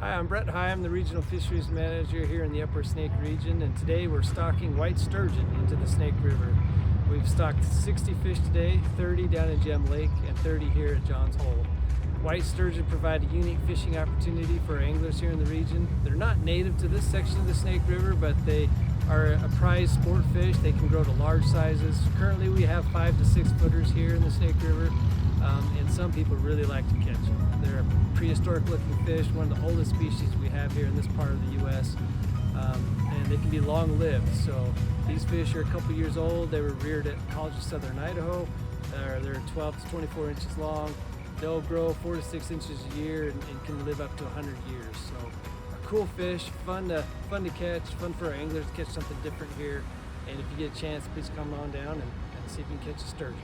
Hi, I'm Brett. Hi, I'm the Regional Fisheries Manager here in the Upper Snake region, and today we're stocking white sturgeon into the Snake River. We've stocked 60 fish today, 30 down in Gem Lake and 30 here at John's Hole. White sturgeon provide a unique fishing opportunity for anglers here in the region. They're not native to this section of the Snake River, but they are a prized sport fish. They can grow to large sizes. Currently we have 5 to 6 footers here in the Snake River, and some people really like to catch them. They're a prehistoric looking fish, one of the oldest species we have here in this part of the U.S., and they can be long lived. So these fish are a couple years old. They were reared at College of Southern Idaho. They're 12 to 24 inches long. They'll grow 4 to 6 inches a year and can live up to 100 years. So a cool fish, fun to catch, fun for our anglers to catch something different here. And if you get a chance, please come on down and see if you can catch a sturgeon.